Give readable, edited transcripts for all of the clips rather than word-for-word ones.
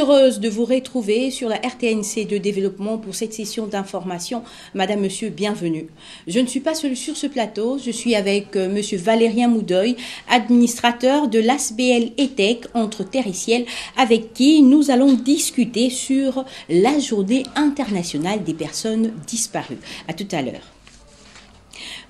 heureuse de vous retrouver sur la RTNC de développement pour cette session d'information. Madame, Monsieur, bienvenue. Je ne suis pas seule sur ce plateau, je suis avec Monsieur Valérien Moudoy, administrateur de l'ASBL ETEC entre Terre et Ciel, avec qui nous allons discuter sur la journée internationale des personnes disparues. À tout à l'heure.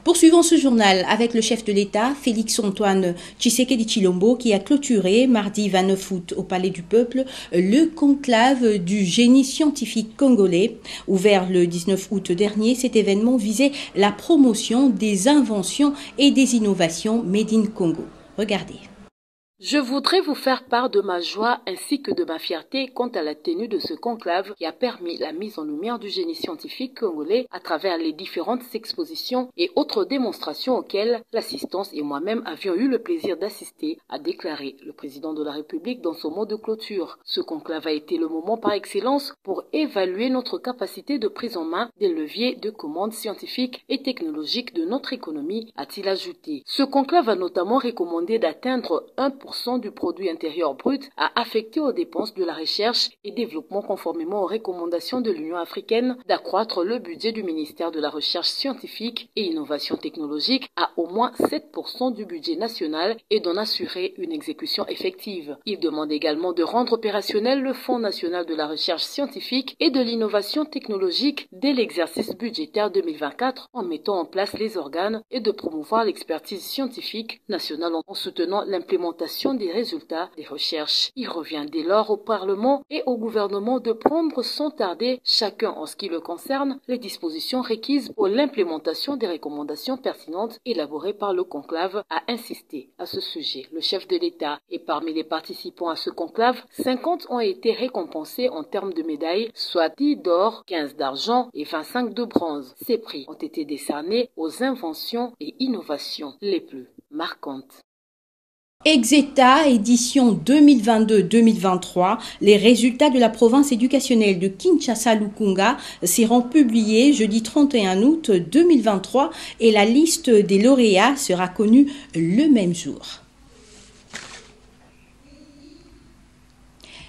Poursuivons ce journal avec le chef de l'État, Félix-Antoine Tshisekedi Tshilombo, qui a clôturé mardi 29 août au Palais du Peuple le conclave du génie scientifique congolais. Ouvert le 19 août dernier, cet événement visait la promotion des inventions et des innovations made in Congo. Regardez. Je voudrais vous faire part de ma joie ainsi que de ma fierté quant à la tenue de ce conclave qui a permis la mise en lumière du génie scientifique congolais à travers les différentes expositions et autres démonstrations auxquelles l'assistance et moi-même avions eu le plaisir d'assister, a déclaré le président de la République dans son mot de clôture. Ce conclave a été le moment par excellence pour évaluer notre capacité de prise en main des leviers de commande scientifique et technologique de notre économie, a-t-il ajouté. Ce conclave a notamment recommandé d'atteindre 1% du produit intérieur brut à affecter aux dépenses de la recherche et développement conformément aux recommandations de l'Union africaine, d'accroître le budget du ministère de la Recherche scientifique et innovation technologique à au moins 7% du budget national et d'en assurer une exécution effective. Il demande également de rendre opérationnel le Fonds national de la recherche scientifique et de l'innovation technologique dès l'exercice budgétaire 2024 en mettant en place les organes et de promouvoir l'expertise scientifique nationale en soutenant l'implémentation des résultats des recherches. Il revient dès lors au Parlement et au gouvernement de prendre sans tarder, chacun en ce qui le concerne, les dispositions requises pour l'implémentation des recommandations pertinentes élaborées par le conclave, a insisté à ce sujet le chef de l'État. Et parmi les participants à ce conclave, 50 ont été récompensés en termes de médailles, soit 10 d'or, 15 d'argent et 25 de bronze. Ces prix ont été décernés aux inventions et innovations les plus marquantes. Exeta, édition 2022-2023, les résultats de la province éducationnelle de Kinshasa-Lukunga seront publiés jeudi 31 août 2023 et la liste des lauréats sera connue le même jour.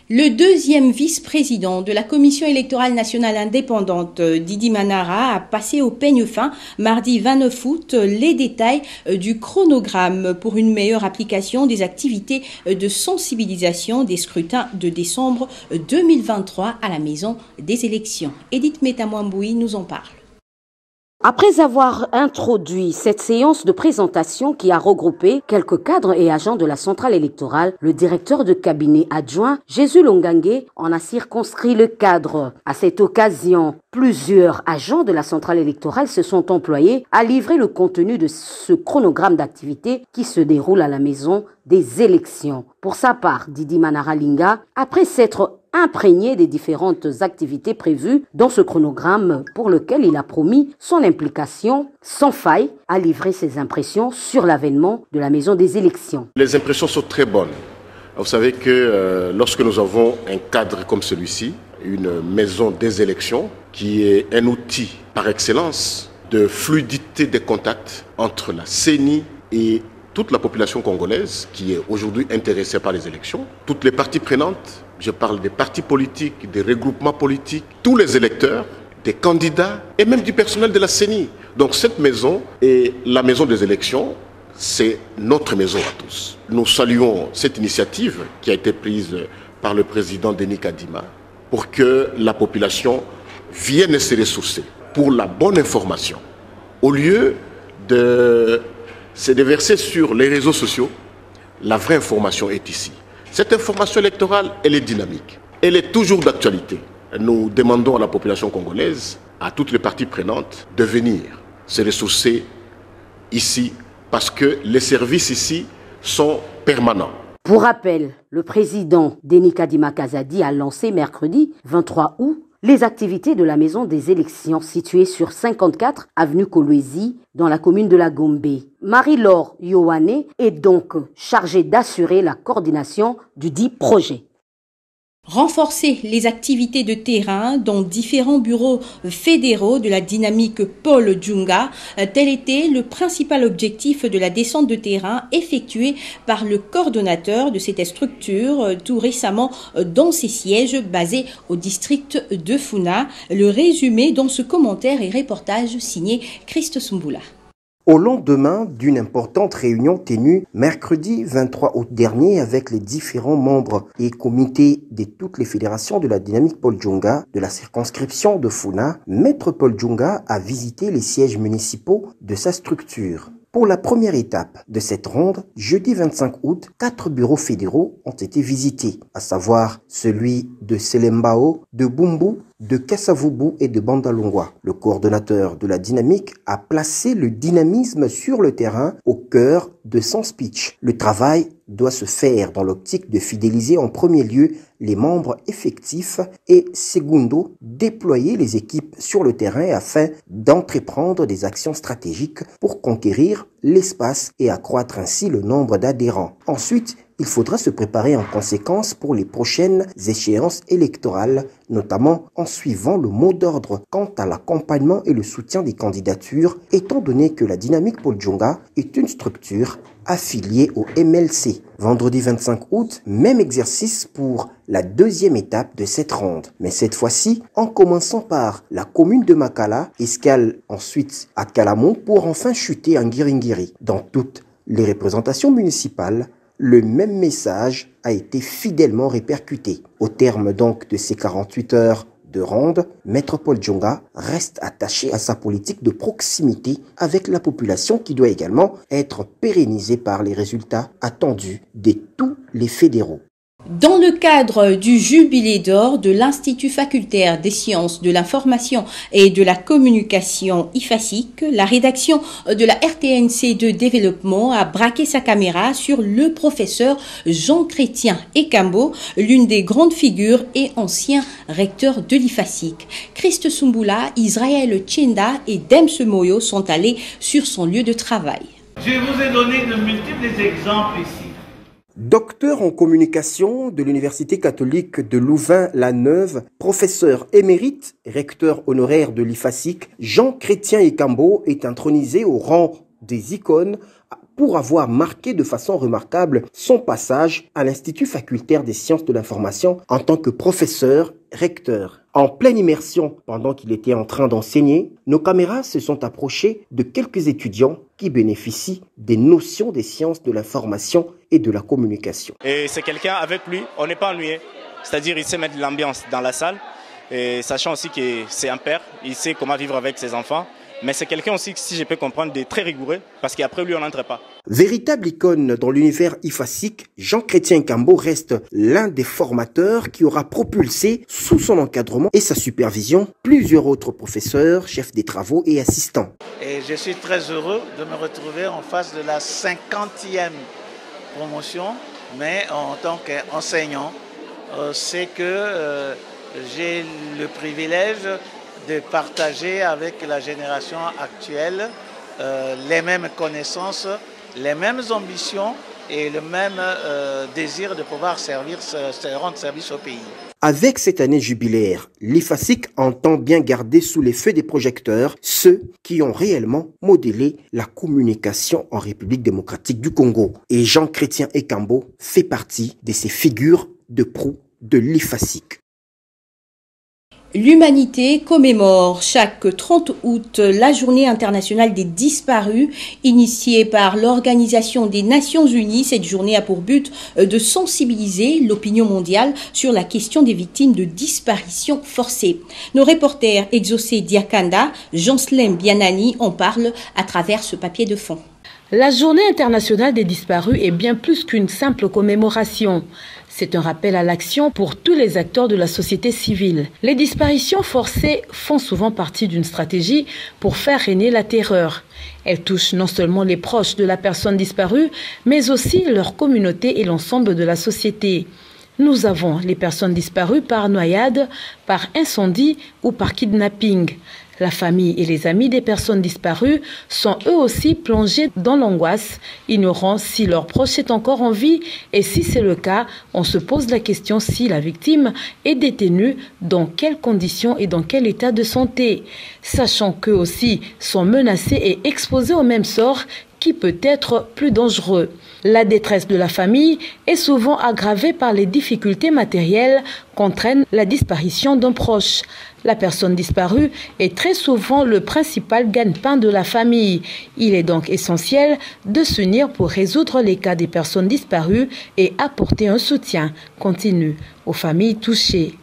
Le deuxième vice-président de la Commission électorale nationale indépendante, Didi Manara, a passé au peigne fin mardi 29 août les détails du chronogramme pour une meilleure application des activités de sensibilisation des scrutins de décembre 2023 à la maison des élections. Edith Metamwamboui nous en parle. Après avoir introduit cette séance de présentation qui a regroupé quelques cadres et agents de la centrale électorale, le directeur de cabinet adjoint, Jésus Longangue, en a circonscrit le cadre. À cette occasion, plusieurs agents de la centrale électorale se sont employés à livrer le contenu de ce chronogramme d'activité qui se déroule à la maison des élections. Pour sa part, Didi Manara Linga, après s'être imprégné des différentes activités prévues dans ce chronogramme pour lequel il a promis son implication sans faille à livrer ses impressions sur l'avènement de la maison des élections. Les impressions sont très bonnes. Vous savez que lorsque nous avons un cadre comme celui-ci, une maison des élections, qui est un outil par excellence de fluidité des contacts entre la CENI et toute la population congolaise qui est aujourd'hui intéressée par les élections, toutes les parties prenantes, je parle des partis politiques, des regroupements politiques, tous les électeurs, des candidats et même du personnel de la CENI. Donc cette maison est la maison des élections, c'est notre maison à tous. Nous saluons cette initiative qui a été prise par le président Denis Kadima pour que la population vienne se ressourcer pour la bonne information. Au lieu de se déverser sur les réseaux sociaux, la vraie information est ici. Cette information électorale, elle est dynamique. Elle est toujours d'actualité. Nous demandons à la population congolaise, à toutes les parties prenantes, de venir se ressourcer ici parce que les services ici sont permanents. Pour rappel, le président Denis Kadima Kazadi a lancé mercredi 23 août les activités de la maison des élections située sur 54 avenue Kolwezi dans la commune de la Gombe. Marie-Laure Yohane est donc chargée d'assurer la coordination du dit projet. Renforcer les activités de terrain dans différents bureaux fédéraux de la dynamique Paul Djunga, tel était le principal objectif de la descente de terrain effectuée par le coordonnateur de cette structure tout récemment dans ses sièges basés au district de Funa. Le résumé dans ce commentaire et reportage signé Christ Sumbula. Au lendemain d'une importante réunion tenue mercredi 23 août dernier avec les différents membres et comités de toutes les fédérations de la dynamique Paul Djunga de la circonscription de Funa, Maître Paul Djunga a visité les sièges municipaux de sa structure. Pour la première étape de cette ronde, jeudi 25 août, 4 bureaux fédéraux ont été visités, à savoir celui de Selembao, de Bumbu, de Kasavubu et de Bandalungwa. Le coordonnateur de la dynamique a placé le dynamisme sur le terrain au cœur de son speech. Le travail doit se faire dans l'optique de fidéliser en premier lieu les membres effectifs et, secundo, déployer les équipes sur le terrain afin d'entreprendre des actions stratégiques pour conquérir l'espace et accroître ainsi le nombre d'adhérents. Ensuite, il faudra se préparer en conséquence pour les prochaines échéances électorales, notamment en suivant le mot d'ordre quant à l'accompagnement et le soutien des candidatures, étant donné que la dynamique Paul Djunga est une structure affiliée au MLC. Vendredi 25 août, même exercice pour la deuxième étape de cette ronde. Mais cette fois-ci, en commençant par la commune de Makala, escale ensuite à Kalamon pour enfin chuter en Giringiri. Dans toutes les représentations municipales, le même message a été fidèlement répercuté. Au terme donc de ces 48 heures de ronde, Maître Paul Djunga reste attaché à sa politique de proximité avec la population qui doit également être pérennisée par les résultats attendus de tous les fédéraux. Dans le cadre du jubilé d'or de l'Institut facultaire des sciences de l'information et de la communication IFASIC, la rédaction de la RTNC de développement a braqué sa caméra sur le professeur Jean-Chrétien Ekambo, l'une des grandes figures et ancien recteur de l'IFASIC. Christ Sumbula, Israël Tchenda et Dems Moyo sont allés sur son lieu de travail. Je vous ai donné de multiples exemples ici. Docteur en communication de l'Université catholique de Louvain-la-Neuve, professeur émérite, recteur honoraire de l'IFASIC, Jean-Chrétien Ekambo est intronisé au rang des icônes pour avoir marqué de façon remarquable son passage à l'Institut facultaire des sciences de l'information en tant que professeur recteur. En pleine immersion pendant qu'il était en train d'enseigner, nos caméras se sont approchées de quelques étudiants qui bénéficient des notions des sciences de l'information et de la communication. Et c'est quelqu'un, avec lui, on n'est pas ennuyé. C'est-à-dire il sait mettre de l'ambiance dans la salle, et sachant aussi que c'est un père, il sait comment vivre avec ses enfants. Mais c'est quelqu'un aussi, si je peux comprendre, de très rigoureux, parce qu'après lui, on n'entre pas. Véritable icône dans l'univers IFASIC, Jean-Chrétien Ekambo reste l'un des formateurs qui aura propulsé, sous son encadrement et sa supervision, plusieurs autres professeurs, chefs des travaux et assistants. Et je suis très heureux de me retrouver en face de la 50e promotion, mais en tant qu'enseignant, c'est que j'ai le privilège de partager avec la génération actuelle les mêmes connaissances, les mêmes ambitions et le même désir de pouvoir rendre service au pays. Avec cette année jubilaire, l'IFASIC entend bien garder sous les feux des projecteurs ceux qui ont réellement modélé la communication en République démocratique du Congo. Et Jean-Chrétien Ekambo fait partie de ces figures de proue de l'IFASIC. L'humanité commémore chaque 30 août la journée internationale des disparus, initiée par l'Organisation des Nations Unies. Cette journée a pour but de sensibiliser l'opinion mondiale sur la question des victimes de disparitions forcées. Nos reporters Exaucé Diakanda, Janslem Bianani en parlent à travers ce papier de fond. La journée internationale des disparus est bien plus qu'une simple commémoration. C'est un rappel à l'action pour tous les acteurs de la société civile. Les disparitions forcées font souvent partie d'une stratégie pour faire régner la terreur. Elles touchent non seulement les proches de la personne disparue, mais aussi leur communauté et l'ensemble de la société. Nous avons les personnes disparues par noyade, par incendie ou par kidnapping. La famille et les amis des personnes disparues sont eux aussi plongés dans l'angoisse, ignorant si leur proche est encore en vie et si c'est le cas, on se pose la question si la victime est détenue, dans quelles conditions et dans quel état de santé, sachant qu'eux aussi sont menacés et exposés au même sort qui peut être plus dangereux. La détresse de la famille est souvent aggravée par les difficultés matérielles qu'entraîne la disparition d'un proche. La personne disparue est très souvent le principal gagne-pain de la famille. Il est donc essentiel de s'unir pour résoudre les cas des personnes disparues et apporter un soutien continu aux familles touchées.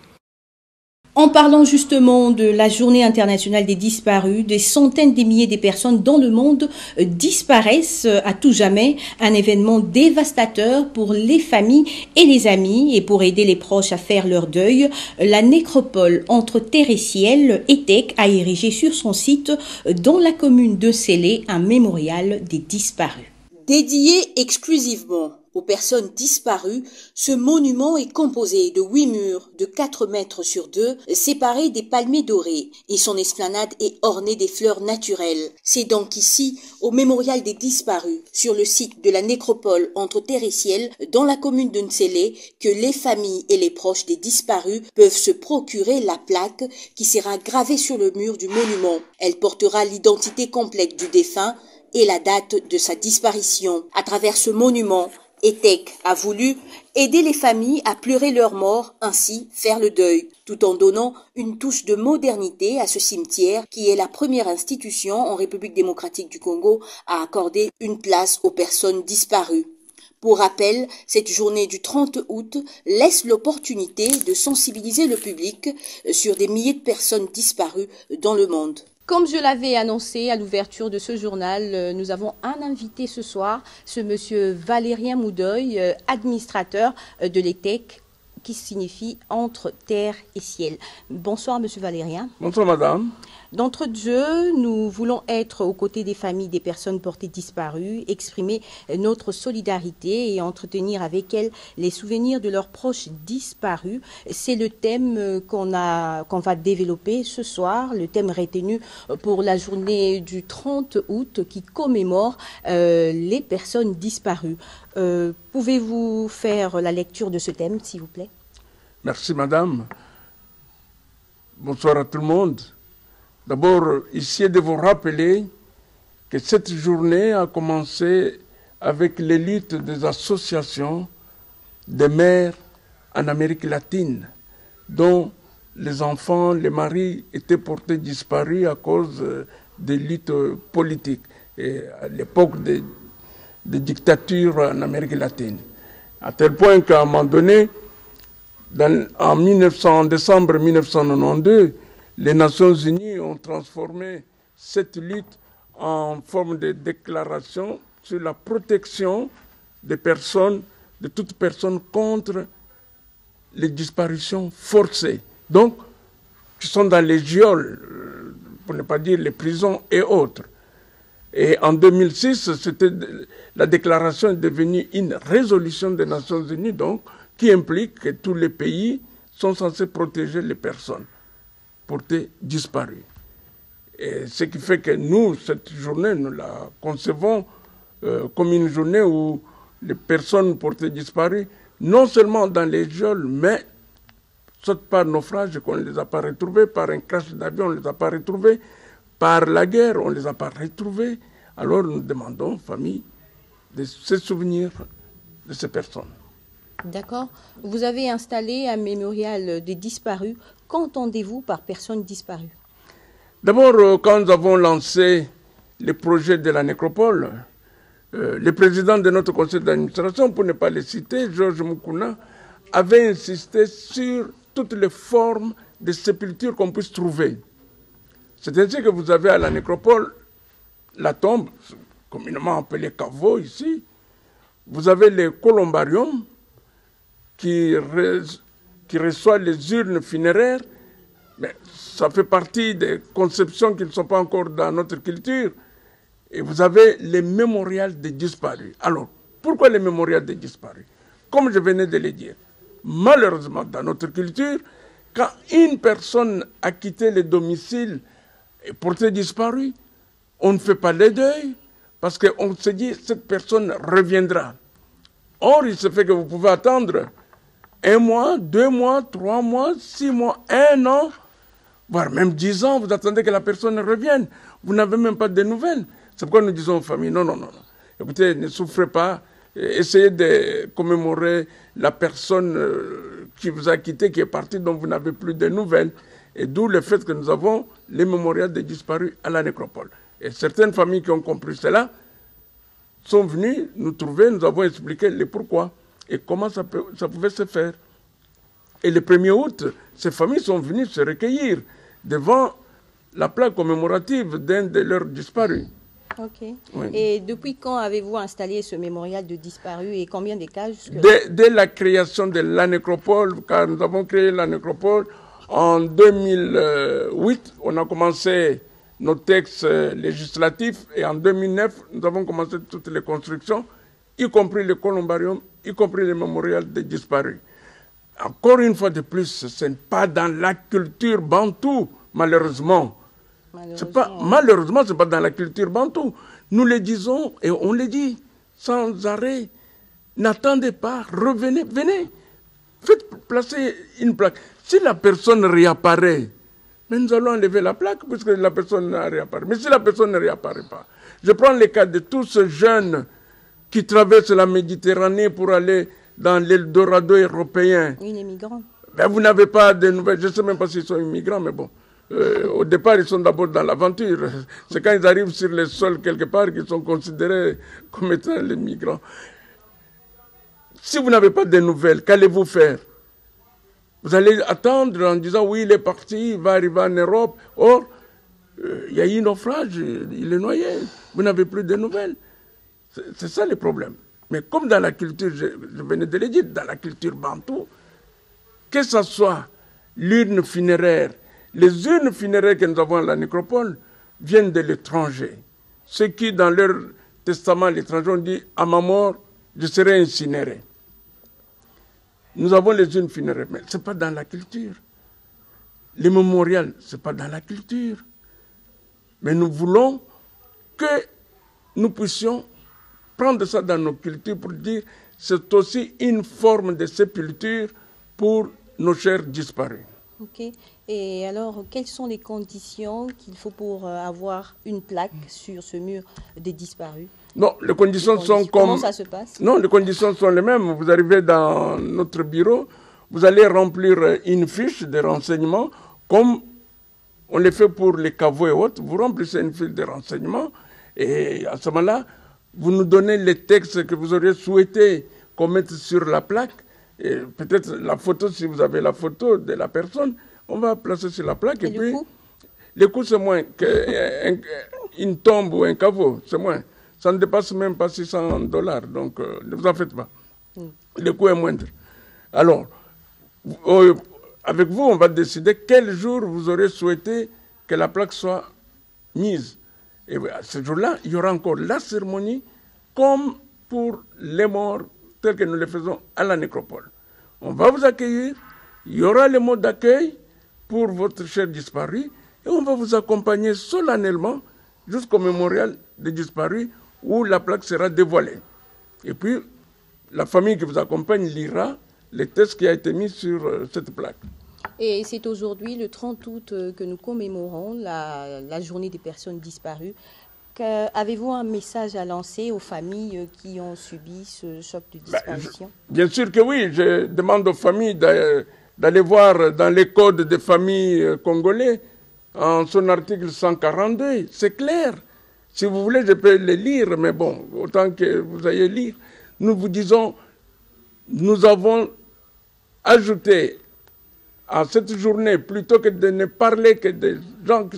En parlant justement de la journée internationale des disparus, des centaines de milliers de personnes dans le monde disparaissent à tout jamais, un événement dévastateur pour les familles et les amis, et pour aider les proches à faire leur deuil, la nécropole entre terre et ciel, ETEC, a érigé sur son site dans la commune de Sélé un mémorial des disparus. Dédié exclusivement aux personnes disparues, ce monument est composé de 8 murs de 4 mètres sur 2, séparés des palmiers dorés, et son esplanade est ornée des fleurs naturelles. C'est donc ici, au mémorial des disparus, sur le site de la nécropole entre terre et ciel, dans la commune de Nsélé, que les familles et les proches des disparus peuvent se procurer la plaque qui sera gravée sur le mur du monument. Elle portera l'identité complète du défunt et la date de sa disparition. À travers ce monument, ETEC a voulu aider les familles à pleurer leur mort, ainsi faire le deuil, tout en donnant une touche de modernité à ce cimetière qui est la première institution en République démocratique du Congo à accorder une place aux personnes disparues. Pour rappel, cette journée du 30 août laisse l'opportunité de sensibiliser le public sur des milliers de personnes disparues dans le monde. Comme je l'avais annoncé à l'ouverture de ce journal, nous avons un invité ce soir, ce monsieur Valérien Moudoy, administrateur de l'ETEC, qui signifie entre terre et ciel. Bonsoir monsieur Valérien. Bonsoir madame. D'entrée de jeu, nous voulons être aux côtés des familles des personnes portées disparues, exprimer notre solidarité et entretenir avec elles les souvenirs de leurs proches disparus. C'est le thème qu'on va développer ce soir, le thème retenu pour la journée du 30 août qui commémore les personnes disparues. Pouvez-vous faire la lecture de ce thème, s'il vous plaît? Merci madame. Bonsoir à tout le monde. D'abord, ici de vous rappeler que cette journée a commencé avec l'élite des associations des mères en Amérique latine, dont les enfants, les maris étaient portés disparus à cause des luttes politiques, et à l'époque des dictatures en Amérique latine. À tel point qu'à un moment donné, en décembre 1992, les Nations Unies ont transformé cette lutte en forme de déclaration sur la protection des personnes, de toute personne contre les disparitions forcées. Donc, qui sont dans les geôles, pour ne pas dire les prisons et autres. Et en 2006, la déclaration est devenue une résolution des Nations Unies, donc, qui implique que tous les pays sont censés protéger les personnes portées disparues. Et ce qui fait que nous, cette journée, nous la concevons comme une journée où les personnes portées disparues, non seulement dans les geôles, mais soit par naufrage qu'on ne les a pas retrouvées, par un crash d'avion on ne les a pas retrouvées, par la guerre on ne les a pas retrouvées. Alors nous demandons aux familles de se souvenir de ces personnes. D'accord. Vous avez installé un mémorial des disparus. Qu'entendez-vous par personnes disparues? D'abord, quand nous avons lancé le projet de la nécropole, le président de notre conseil d'administration, pour ne pas le citer, Georges Mukuna, avait insisté sur toutes les formes de sépulture qu'on puisse trouver. C'est ainsi que vous avez à la nécropole la tombe, communément appelée caveau ici. Vous avez le columbarium qui reçoit les urnes funéraires. Mais ça fait partie des conceptions qui ne sont pas encore dans notre culture. Et vous avez les mémorials des disparus. Alors, pourquoi les mémorials des disparus? Comme je venais de le dire, malheureusement, dans notre culture, quand une personne a quitté le domicile est porté disparu, on ne fait pas le deuil, parce qu'on se dit cette personne reviendra. Or, il se fait que vous pouvez attendre 1 mois, 2 mois, 3 mois, 6 mois, 1 an, voire même 10 ans, vous attendez que la personne revienne. Vous n'avez même pas de nouvelles. C'est pourquoi nous disons aux familles, non, non, non, non. Écoutez, ne souffrez pas, essayez de commémorer la personne qui vous a quitté, qui est partie, dont vous n'avez plus de nouvelles. Et d'où le fait que nous avons les mémorials des disparus à la nécropole. Et certaines familles qui ont compris cela sont venues nous trouver, nous avons expliqué les pourquoi et comment ça pouvait se faire. Et le 1er août, ces familles sont venues se recueillir devant la plaque commémorative d'un de leurs disparus. Ok. Oui. Et depuis quand avez-vous installé ce mémorial de disparus et combien de cas jusque-là? Dès la création de la nécropole, car nous avons créé la nécropole en 2008, on a commencé nos textes législatifs et en 2009, nous avons commencé toutes les constructions, y compris le columbarium, y compris le mémorial des disparus. Encore une fois de plus, ce n'est pas dans la culture bantoue, malheureusement. Malheureusement, ce n'est pas dans la culture bantoue. Nous le disons et on le dit sans arrêt. N'attendez pas, revenez, venez. Faites placer une plaque. Si la personne réapparaît, mais nous allons enlever la plaque puisque la personne n'a réapparu. Mais si la personne ne réapparaît pas, je prends le cas de tous ces jeunes qui traversent la Méditerranée pour aller dans l'Eldorado européen. Oui, les migrants. Ben, vous n'avez pas de nouvelles. Je ne sais même pas s'ils sont immigrants, mais bon. Au départ, ils sont d'abord dans l'aventure. C'est quand ils arrivent sur le sol quelque part qu'ils sont considérés comme étant les migrants. Si vous n'avez pas de nouvelles, qu'allez-vous faire? Vous allez attendre en disant oui, il est parti, il va arriver en Europe. Or, il y a eu un naufrage, il est noyé. Vous n'avez plus de nouvelles. C'est ça le problème. Mais comme dans la culture, je venais de le dire, dans la culture bantoue, que ce soit l'urne funéraire, les urnes funéraires que nous avons à la nécropole viennent de l'étranger. Ceux qui, dans leur testament, l'étranger ont dit « à ma mort, je serai incinéré ». Nous avons les urnes funéraires, mais ce n'est pas dans la culture. Les mémorials, ce n'est pas dans la culture. Mais nous voulons que nous puissions prendre ça dans nos cultures pour dire que c'est aussi une forme de sépulture pour nos chers disparus. Ok. Et alors, quelles sont les conditions qu'il faut pour avoir une plaque sur ce mur des disparus? Non, les conditions sont comme... Comment ça se passe? Non, les conditions sont les mêmes. Vous arrivez dans notre bureau, vous allez remplir une fiche de renseignements, comme on le fait pour les caveaux et autres. Vous remplissez une fiche de renseignements, et à ce moment-là, vous nous donnez les textes que vous auriez souhaité qu'on mette sur la plaque, et peut-être la photo, si vous avez la photo de la personne, on va placer sur la plaque. Et puis, le coût, c'est moins qu'une tombe ou un caveau, c'est moins. Ça ne dépasse même pas $600, donc ne vous en faites pas. Le coût est moindre. Alors, avec vous, on va décider quel jour vous aurez souhaité que la plaque soit mise. Et à ce jour-là, il y aura encore la cérémonie comme pour les morts tels que nous les faisons à la nécropole. On va vous accueillir, il y aura les mots d'accueil pour votre cher disparu et on va vous accompagner solennellement jusqu'au mémorial des disparus où la plaque sera dévoilée. Et puis, la famille qui vous accompagne lira les textes qui ont été mis sur cette plaque. Et c'est aujourd'hui, le 30 août, que nous commémorons la journée des personnes disparues. Avez-vous un message à lancer aux familles qui ont subi ce choc de disparition? Bien sûr que oui. Je demande aux familles d'aller voir dans les codes des familles congolais, en son article 142. C'est clair. Si vous voulez, je peux les lire, mais bon, autant que vous ayez lire. Nous vous disons, nous avons ajouté à cette journée, plutôt que de ne parler que des gens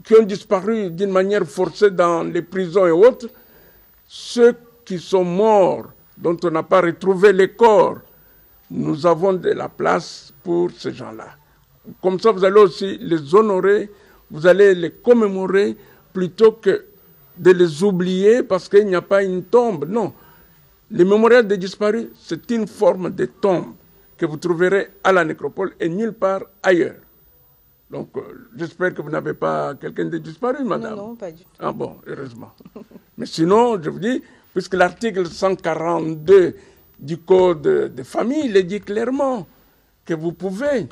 qui ont disparu d'une manière forcée dans les prisons et autres, ceux qui sont morts, dont on n'a pas retrouvé les corps, nous avons de la place pour ces gens-là. Comme ça, vous allez aussi les honorer, vous allez les commémorer, plutôt que de les oublier parce qu'il n'y a pas une tombe. Non, le mémorial des disparus, c'est une forme de tombe que vous trouverez à la nécropole et nulle part ailleurs. Donc, j'espère que vous n'avez pas quelqu'un de disparu, madame. Non, pas du tout. Ah bon, heureusement. Mais sinon, je vous dis, puisque l'article 142 du Code de famille, il dit clairement que vous pouvez,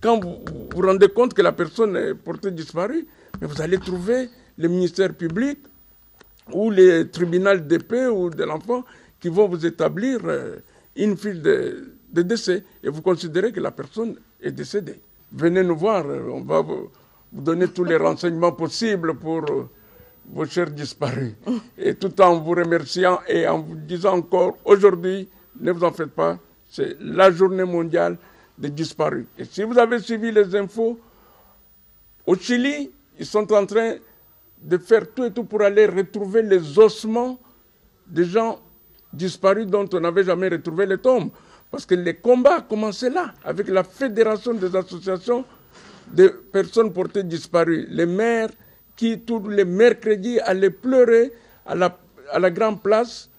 quand vous vous rendez compte que la personne est portée disparue, mais vous allez trouver le ministère public ou les tribunaux de paix ou de l'enfant qui vont vous établir une fiche de décès et vous considérez que la personne est décédée. Venez nous voir, on va vous donner tous les renseignements possibles pour vos chers disparus. Et tout en vous remerciant et en vous disant encore, aujourd'hui, ne vous en faites pas, c'est la journée mondiale des disparus. Et si vous avez suivi les infos, au Chili, ils sont en train de faire tout et tout pour aller retrouver les ossements des gens disparus dont on n'avait jamais retrouvé les tombes. Parce que les combats commençaient là, avec la fédération des associations de personnes portées disparues. Les maires qui, tous les mercredis, allaient pleurer à la grande place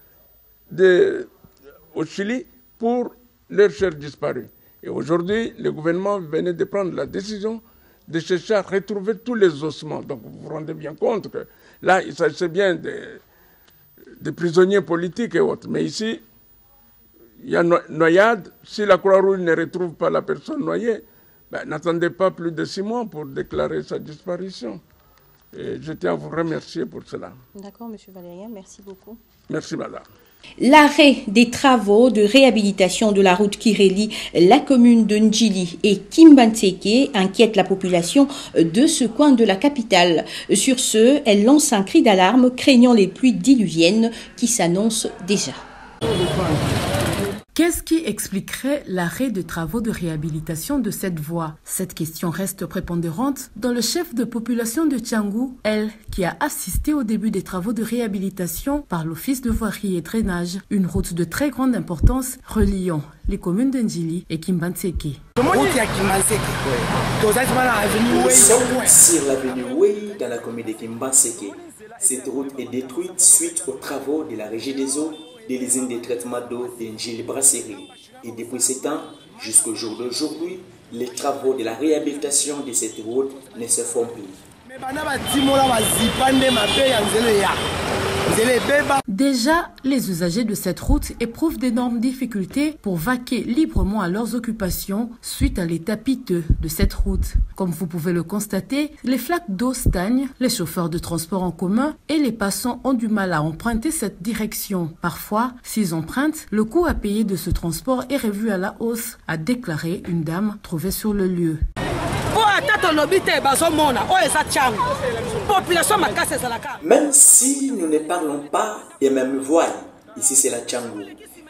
au Chili pour leurs chers disparus. Et aujourd'hui, le gouvernement venait de prendre la décision de chercher à retrouver tous les ossements. Donc vous vous rendez bien compte que là, il s'agissait bien des prisonniers politiques et autres. Mais ici, il y a noyade. Si la Croix-Rouge ne retrouve pas la personne noyée, n'attendez pas plus de 6 mois pour déclarer sa disparition. Et je tiens à vous remercier pour cela. D'accord, M. Valérien, merci beaucoup. Merci, madame. L'arrêt des travaux de réhabilitation de la route qui relie la commune de Ndjili et Kimbanseke inquiète la population de ce coin de la capitale. Sur ce, elle lance un cri d'alarme craignant les pluies diluviennes qui s'annoncent déjà. Qu'est-ce qui expliquerait l'arrêt de travaux de réhabilitation de cette voie? Cette question reste prépondérante dans le chef de population de Tiangou, elle qui a assisté au début des travaux de réhabilitation par l'Office de voirie et drainage, une route de très grande importance reliant les communes de Ndjili et Kimbanseke. Nous sommes sur l'avenue Wei dans la commune de Kimbanseke. Cette route est détruite suite aux travaux de la Régie des eaux de l'usine de traitement d'eau de Ndjili Brasserie. Et depuis ce temps, jusqu'au jour d'aujourd'hui, les travaux de la réhabilitation de cette route ne se font plus. Déjà, les usagers de cette route éprouvent d'énormes difficultés pour vaquer librement à leurs occupations suite à l'état piteux de cette route. Comme vous pouvez le constater, les flaques d'eau stagnent, les chauffeurs de transport en commun et les passants ont du mal à emprunter cette direction. Parfois, s'ils empruntent, le coût à payer de ce transport est revu à la hausse, a déclaré une dame trouvée sur le lieu. Même si nous ne parlons pas des mêmes voix, ici c'est la Tiangou.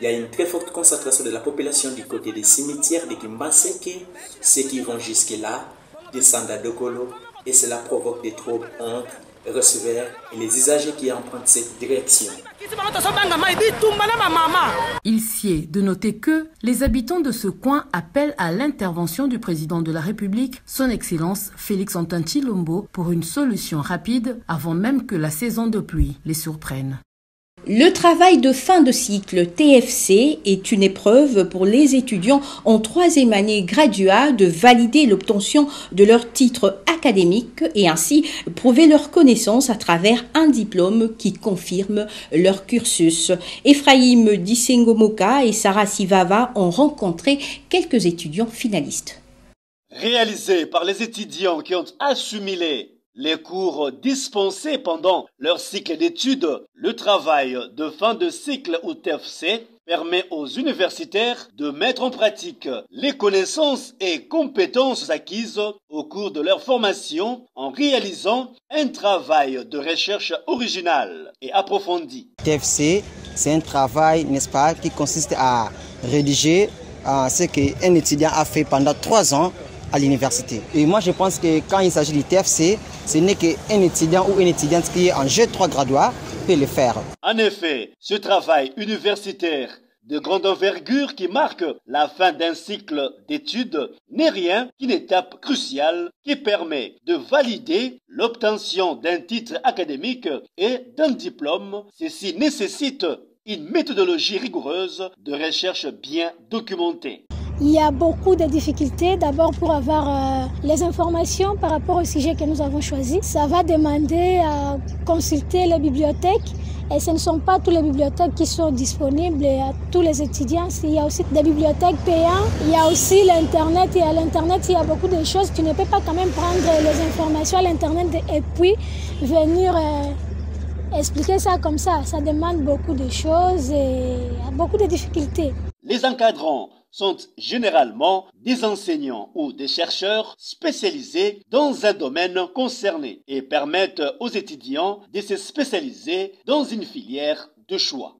Il y a une très forte concentration de la population du côté des cimetières de Kimbanseke. Ceux qui vont jusque-là descendent à Dokolo et cela provoque des troubles entre receveurs et les usagers qui empruntent cette direction. Il sied de noter que les habitants de ce coin appellent à l'intervention du président de la République, son Excellence Félix Antoine Tshilombo, pour une solution rapide avant même que la saison de pluie les surprenne. Le travail de fin de cycle TFC est une épreuve pour les étudiants en 3e année gradua de valider l'obtention de leur titre académique et ainsi prouver leur connaissance à travers un diplôme qui confirme leur cursus. Ephraïm Disengomoka et Sarah Sivava ont rencontré quelques étudiants finalistes. Réalisé par les étudiants qui ont assimilé les cours dispensés pendant leur cycle d'études, le travail de fin de cycle ou TFC permet aux universitaires de mettre en pratique les connaissances et compétences acquises au cours de leur formation en réalisant un travail de recherche original et approfondi. TFC, c'est un travail, n'est-ce pas, qui consiste à rédiger ce qu'un étudiant a fait pendant 3 ans à l'université. Et moi, je pense que quand il s'agit du TFC, ce n'est qu'un étudiant ou une étudiante qui est en G3 graduat peut le faire. En effet, ce travail universitaire de grande envergure qui marque la fin d'un cycle d'études n'est rien qu'une étape cruciale qui permet de valider l'obtention d'un titre académique et d'un diplôme. Ceci nécessite une méthodologie rigoureuse de recherche bien documentée. Il y a beaucoup de difficultés. D'abord pour avoir les informations par rapport au sujet que nous avons choisi. Ça va demander à consulter les bibliothèques. Et ce ne sont pas toutes les bibliothèques qui sont disponibles à tous les étudiants. Il y a aussi des bibliothèques payantes. Il y a aussi l'Internet. Et à l'Internet, il y a beaucoup de choses. Tu ne peux pas quand même prendre les informations à l'Internet et puis venir expliquer ça comme ça. Ça demande beaucoup de choses et beaucoup de difficultés. Les encadrants sont généralement des enseignants ou des chercheurs spécialisés dans un domaine concerné et permettent aux étudiants de se spécialiser dans une filière de choix.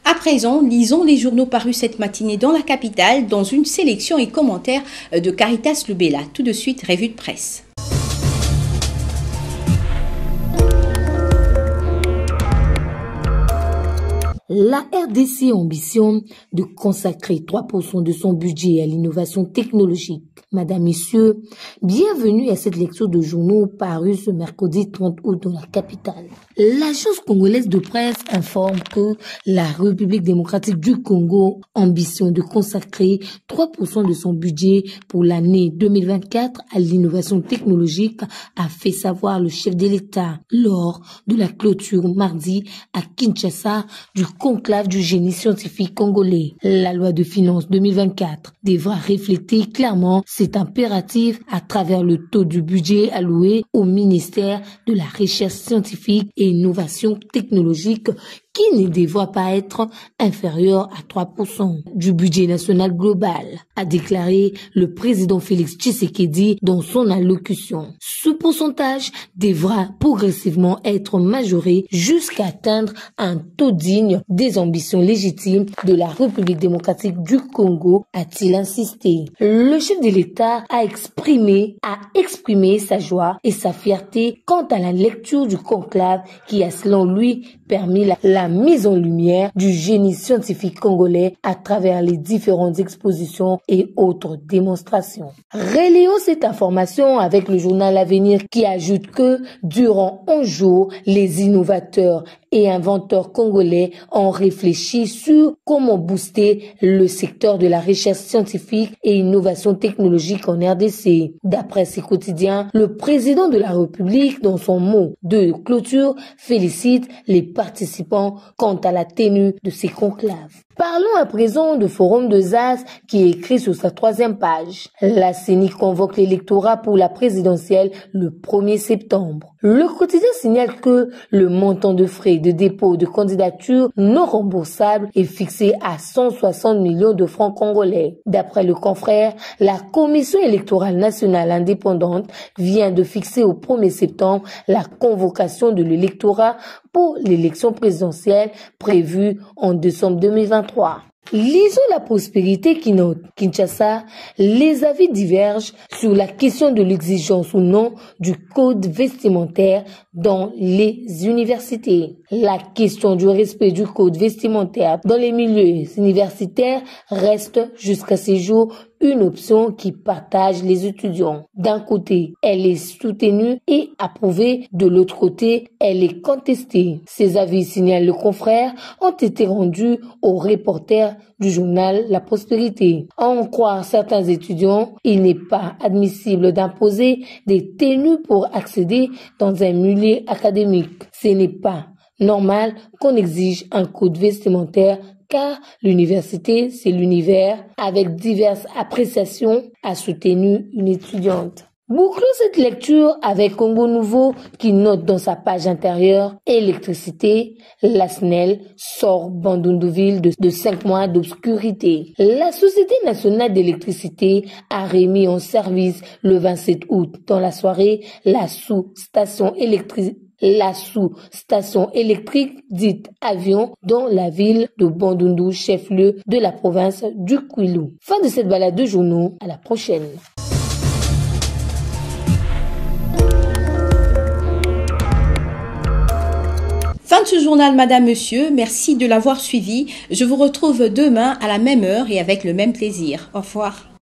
À présent, lisons les journaux parus cette matinée dans la capitale dans une sélection et commentaires de Caritas Lubella. Tout de suite, revue de presse. La RDC ambitionne de consacrer 3% de son budget à l'innovation technologique. Madame, Messieurs, bienvenue à cette lecture de journaux parus ce mercredi 30 août dans la capitale. L'agence congolaise de presse informe que la République démocratique du Congo ambitionne de consacrer 3% de son budget pour l'année 2024 à l'innovation technologique, a fait savoir le chef de l'État lors de la clôture mardi à Kinshasa du conclave du génie scientifique congolais. La loi de finances 2024 devra refléter clairement cet impératif à travers le taux du budget alloué au ministère de la Recherche scientifique et innovation technologique qui ne devra pas être inférieur à 3% du budget national global, a déclaré le président Félix Tshisekedi dans son allocution. Ce pourcentage devra progressivement être majoré jusqu'à atteindre un taux digne des ambitions légitimes de la République démocratique du Congo, a-t-il insisté. Le chef de l'État a exprimé sa joie et sa fierté quant à la lecture du conclave qui a selon lui permis la mise en lumière du génie scientifique congolais à travers les différentes expositions et autres démonstrations. Relayons cette information avec le journal L'Avenir qui ajoute que durant 11 jours, les innovateurs et inventeurs congolais ont réfléchi sur comment booster le secteur de la recherche scientifique et innovation technologique en RDC. D'après ces quotidiens, le président de la République, dans son mot de clôture, félicite les participants quant à la tenue de ces conclaves. Parlons à présent du forum de ZAS qui est écrit sur sa 3e page. La CENI convoque l'électorat pour la présidentielle le 1er septembre. Le quotidien signale que le montant de frais de dépôt de candidature non remboursable est fixé à 160 millions de francs congolais. D'après le confrère, la Commission électorale nationale indépendante vient de fixer au 1er septembre la convocation de l'électorat pour l'élection présidentielle prévue en décembre 2023. Lisons la prospérité qui note Kinshasa. Les avis divergent sur la question de l'exigence ou non du code vestimentaire dans les universités. La question du respect du code vestimentaire dans les milieux universitaires reste jusqu'à ce jour une option qui partage les étudiants. D'un côté, elle est soutenue et approuvée, de l'autre côté, elle est contestée. Ces avis, signale le confrère, ont été rendus aux reporters du journal La Prospérité. À en croire certains étudiants, il n'est pas admissible d'imposer des tenues pour accéder dans un milieu académique. Ce n'est pas normal qu'on exige un code vestimentaire car l'université, c'est l'univers, avec diverses appréciations, a soutenu une étudiante. Bouclons cette lecture avec Congo Nouveau qui note dans sa page intérieure électricité, la SNEL sort Bandundouville de 5 mois d'obscurité. La Société nationale d'électricité a remis en service le 27 août dans la soirée la sous-station électrique dite Avion dans la ville de Bandundu, chef-lieu de la province du Kwilu. Fin de cette balade de journaux, à la prochaine. Fin de ce journal, Madame, Monsieur. Merci de l'avoir suivi. Je vous retrouve demain à la même heure et avec le même plaisir. Au revoir.